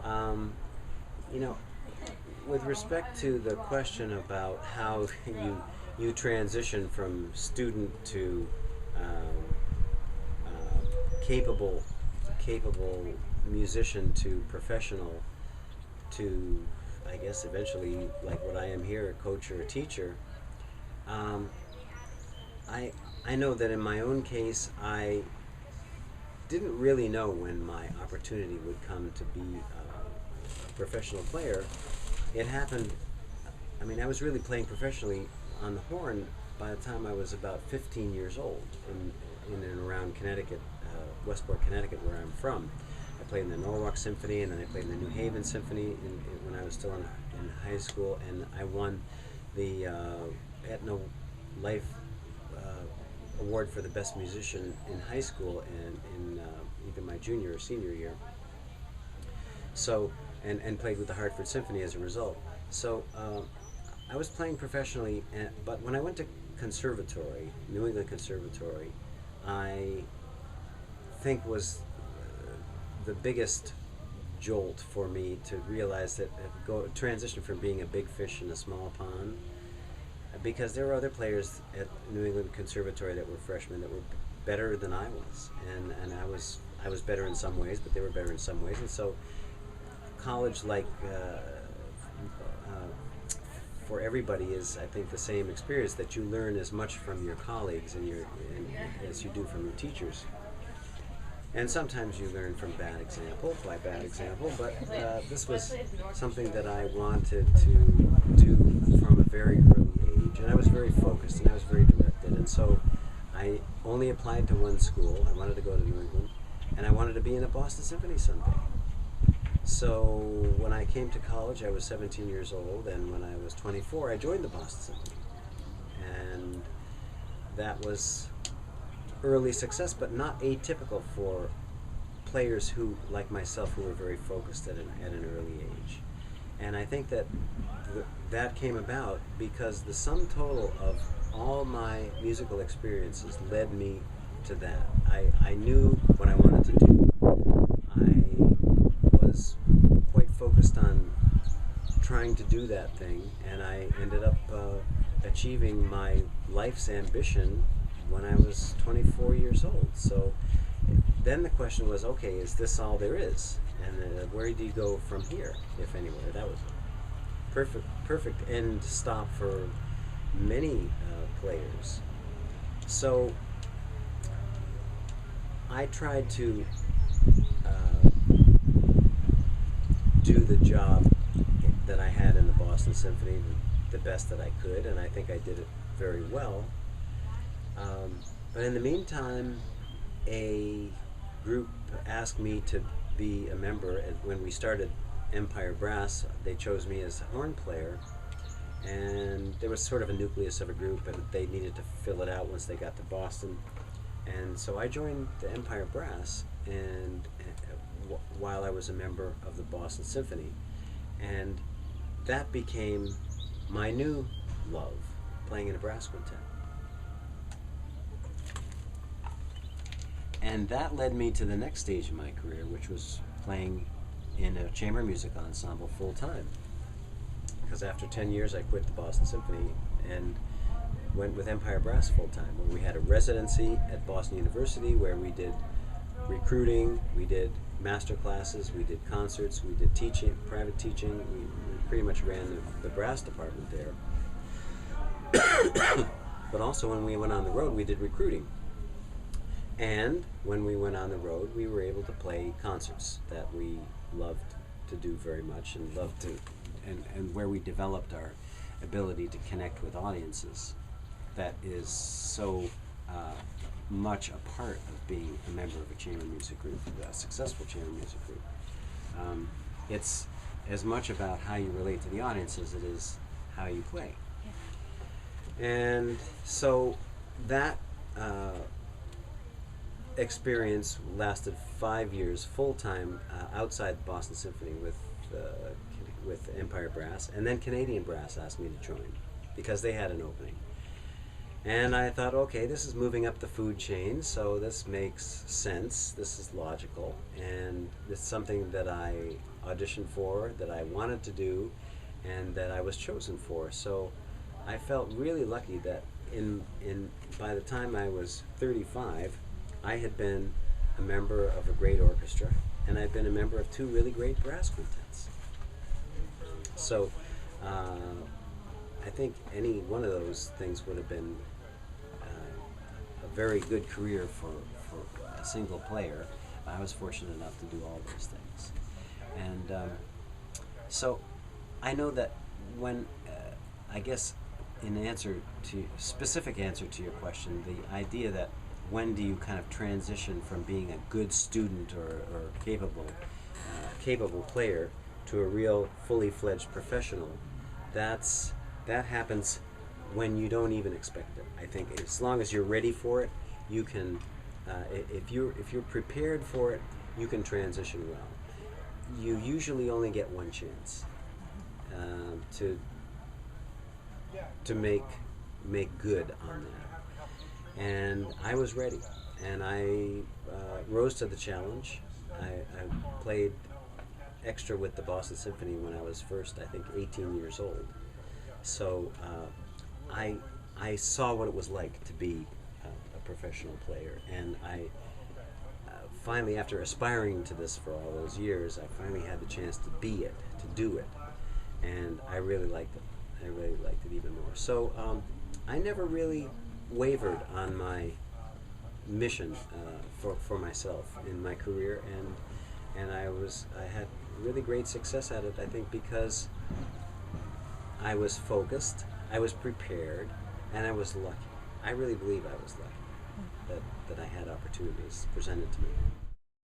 Um, you know, with respect to the question about how you transition from student to um, capable capable musician to professional to, I guess, eventually, like what I am here, a coach or a teacher. um, I I know that in my own case I didn't really know when my opportunity would come to be a professional player. It happened. I mean, I was really playing professionally on the horn by the time I was about 15 years old in and around Connecticut, Westport, Connecticut, where I'm from. I played in the Norwalk Symphony, and then I played in the New Haven Symphony when I was still in high school, and I won the Etno Life award for the best musician in high school and in either my junior or senior year. So, and played with the Hartford Symphony as a result. So I was playing professionally, but when I went to conservatory, New England Conservatory, I think was the biggest jolt for me to realize that go transition from being a big fish in a small pond, because there were other players at New England Conservatory that were freshmen that were better than I was, and I was better in some ways, but they were better in some ways, and so college, like for everybody, is, I think, the same experience, that you learn as much from your colleagues and as you do from your teachers. And sometimes you learn from by bad example, but this was something that I wanted to do from a very early age, and I was very focused and I was very directed, and so I only applied to one school. I wanted to go to New England, and I wanted to be in a Boston Symphony someday. So when I came to college, I was 17 years old, and when I was 24, I joined the Boston Symphony, and that was early success, but not atypical for players who, like myself, who were very focused at an early age. And I think that that came about because the sum total of all my musical experiences led me to that. I knew what I wanted to do. I was quite focused on trying to do that thing, and I ended up achieving my life's ambition when I was 24 years old. So then the question was, okay, is this all there is? And where do you go from here, if anywhere? That was a perfect end stop for many players. So I tried to do the job that I had in the Boston Symphony the best that I could, and I think I did it very well. But in the meantime, a group asked me to be a member, and when we started Empire Brass, they chose me as a horn player, and there was sort of a nucleus of a group, and they needed to fill it out once they got to Boston. And so I joined the Empire Brass, and while I was a member of the Boston Symphony, and that became my new love, playing in a brass quintet. And that led me to the next stage of my career, which was playing in a chamber music ensemble full time. Because after 10 years, I quit the Boston Symphony and went with Empire Brass full time, where we had a residency at Boston University where we did recruiting, we did master classes, we did concerts, we did teaching, private teaching. We pretty much ran the brass department there. But also when we went on the road, we did recruiting. And when we went on the road, we were able to play concerts that we loved to do very much, and loved to, and where we developed our ability to connect with audiences. That is so much a part of being a member of a chamber music group, a successful chamber music group. It's as much about how you relate to the audience as it is how you play. And so that experience lasted 5 years full time outside Boston Symphony with Empire Brass, and then Canadian Brass asked me to join because they had an opening. And I thought, okay, this is moving up the food chain, so this makes sense. This is logical, and it's something that I auditioned for, that I wanted to do, and that I was chosen for. So I felt really lucky that by the time I was 35, I had been a member of a great orchestra, and I'd been a member of 2 really great brass quintets. So I think any one of those things would have been a very good career for a single player. I was fortunate enough to do all those things. And so I know that when, I guess in specific answer to your question, the idea that when do you kind of transition from being a good student or capable player to a real fully fledged professional, that happens when you don't even expect it. I think as long as you're ready for it, you can. If you're prepared for it, you can transition well. You usually only get one chance to make good on that. And I was ready, and I rose to the challenge. I played extra with the Boston Symphony when I was first, I think, 18 years old. So I saw what it was like to be a professional player, and I finally, after aspiring to this for all those years, I finally had the chance to be it, to do it, and I really liked it. I really liked it even more. So I never really wavered on my mission for myself in my career, and I had really great success at it. I think because I was focused, I was prepared, and I was lucky. I really believe I was lucky that I had opportunities presented to me.